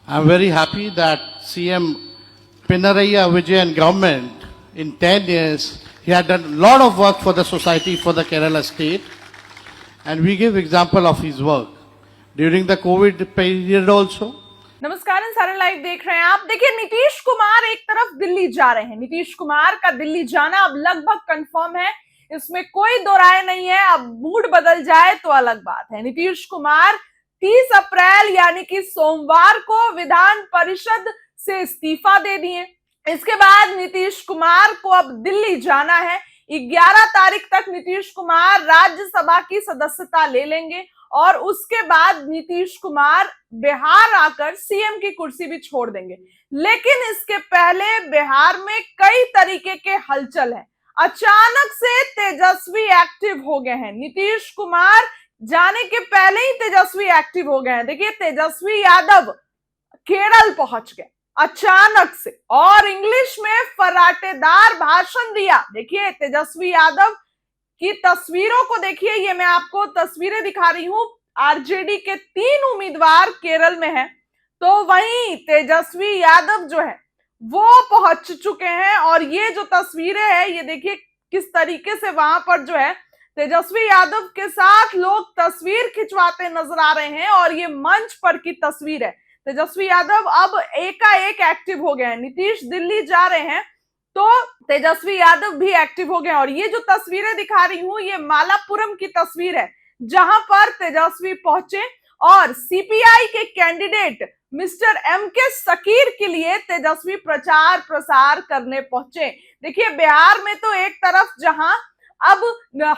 I'm very happy that CM Pinaraya Vijayan government in 10 years, he had done a lot of work for the society, for the Kerala state. And we give example of his work. During the COVID period also, नमस्कार, सारे live देख रहे हैं आप। देखिए, नीतीश कुमार एक तरफ दिल्ली जा रहे हैं। नीतीश कुमार का दिल्ली जाना अब लगभग कंफर्म है, इसमें कोई दो राय नहीं है। अब मूड बदल जाए तो अलग बात है। नीतीश कुमार 30 अप्रैल यानी कि सोमवार को विधान परिषद से इस्तीफा दे दिए। इसके बाद नीतीश कुमार को अब दिल्ली जाना है। 11 तारीख तक नीतीश कुमार राज्यसभा की सदस्यता ले लेंगे और उसके बाद नीतीश कुमार बिहार आकर सीएम की कुर्सी भी छोड़ देंगे। लेकिन इसके पहले बिहार में कई तरीके के हलचल है। अचानक से तेजस्वी एक्टिव हो गए हैं। नीतीश कुमार जाने के पहले ही तेजस्वी एक्टिव हो गए हैं। देखिए, तेजस्वी यादव केरल पहुंच गए अचानक से और इंग्लिश में फराटेदार भाषण दिया। देखिए, तेजस्वी यादव की तस्वीरों को देखिए, ये मैं आपको तस्वीरें दिखा रही हूं। आरजेडी के 3 उम्मीदवार केरल में हैं, तो वहीं तेजस्वी यादव जो है वो पहुंच चुके हैं। और ये जो तस्वीरें हैं, ये देखिए किस तरीके से वहां पर जो है तेजस्वी यादव के साथ लोग तस्वीर खिंचवाते नजर आ रहे हैं। और ये मंच पर की तस्वीर है। तेजस्वी यादव अब एकाएक एक्टिव हो गए हैं। नीतीश दिल्ली जा रहे हैं तो तेजस्वी यादव भी एक्टिव हो गए। और ये जो तस्वीरें दिखा रही हूं, ये मालापुरम की तस्वीर है, जहां पर तेजस्वी पहुंचे और सीपीआई के कैंडिडेट मिस्टर एमके सकीर के लिए तेजस्वी प्रचार प्रसार करने पहुंचे। देखिए, बिहार में तो एक तरफ जहां अब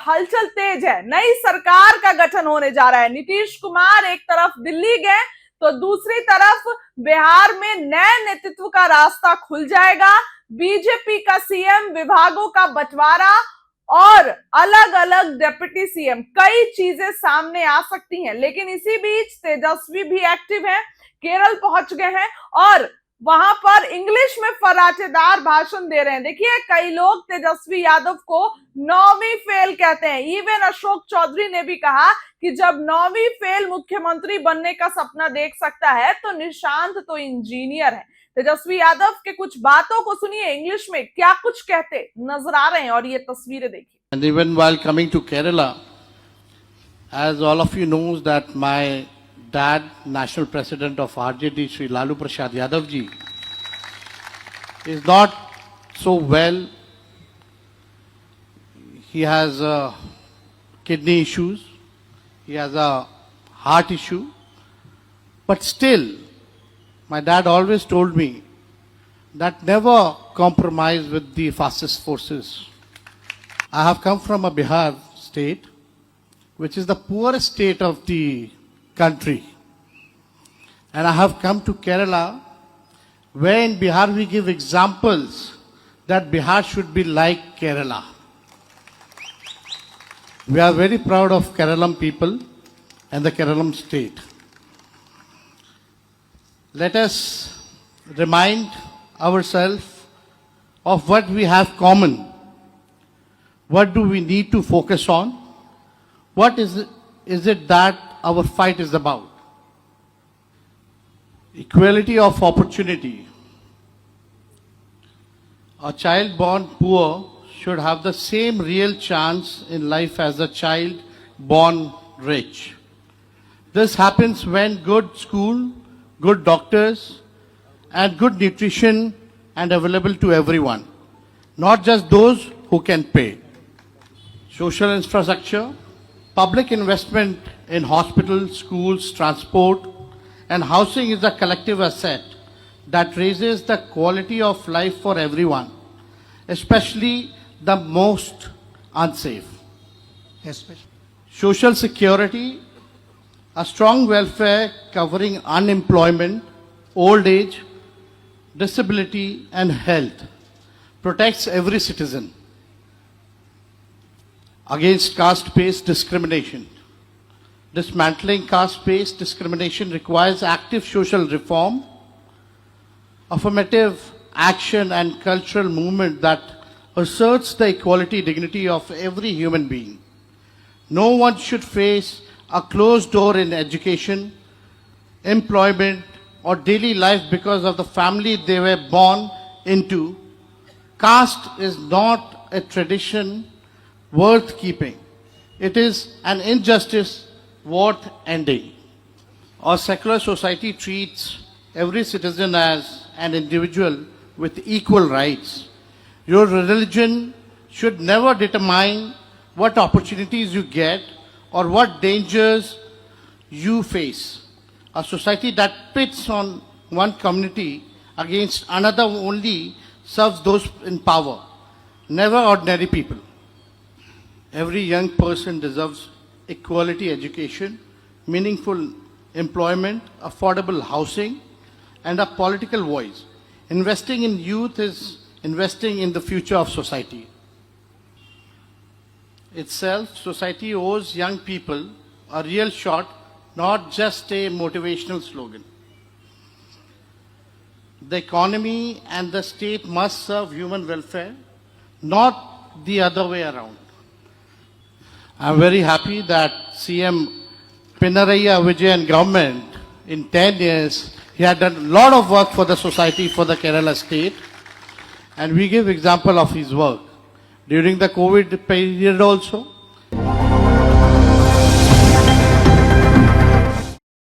हलचल तेज है, नई सरकार का गठन होने जा रहा है। नीतीश कुमार एक तरफ दिल्ली गए तो दूसरी तरफ बिहार में नए नेतृत्व का रास्ता खुल जाएगा। बीजेपी का सीएम, विभागों का बंटवारा और अलग अलग डिप्टी सीएम, कई चीजें सामने आ सकती हैं। लेकिन इसी बीच तेजस्वी भी एक्टिव हैं, केरल पहुंच गए हैं और वहां पर इंग्लिश में फराटेदार भाषण दे रहे हैं। देखिए, कई लोग तेजस्वी यादव को 9वीं फेल कहते हैं। इवन अशोक चौधरी ने भी कहा कि जब 9वीं फेल मुख्यमंत्री बनने का सपना देख सकता है तो निशांत तो इंजीनियर है। तेजस्वी यादव के कुछ बातों को सुनिए, इंग्लिश में क्या कुछ कहते नजर आ रहे हैं और ये तस्वीरें देखिए। and even while coming to Kerala, as all of you knows that my dad, national president of RJD, Sri Lalu Prasad Yadav ji, is not so well. He has kidney issues, he has a heart issue, but still, my dad always told me that never compromise with the fascist forces. I have come from a Bihar state, which is the poorest state of the country. And I have come to Kerala, where in Bihar we give examples that Bihar should be like Kerala. We are very proud of Keralam people and the Keralam state. Let us remind ourselves of what we have common. What do we need to focus on? What is it that our fight is about? Equality of opportunity. A child born poor should have the same real chance in life as a child born rich. This happens when good school, good doctors, and good nutrition and available to everyone, not just those who can pay. Social infrastructure, public investment in hospitals, schools, transport, and housing is a collective asset that raises the quality of life for everyone, especially the most unsafe. Social security, a strong welfare covering unemployment, old age, disability, and health, protects every citizen against caste-based discrimination. Dismantling caste-based discrimination requires active social reform, affirmative action, and cultural movement that asserts the equality, dignity of every human being. No one should face a closed door in education, employment, or daily life because of the family they were born into, caste is not a tradition worth keeping. It is an injustice worth ending. Our secular society treats every citizen as an individual with equal rights. Your religion should never determine what opportunities you get or what dangers you face. A society that pits on one community against another only serves those in power, never ordinary people. Every young person deserves equality education, meaningful employment, affordable housing, and a political voice. Investing in youth is investing in the future of society. Itself, society owes young people a real shot, not just a motivational slogan. The economy and the state must serve human welfare, not the other way around. I'm very happy that CM Pinaraya Vijayan government in 10 years, he had done a lot of work for the society, for the Kerala state, and we give example of his work. During the COVID period also,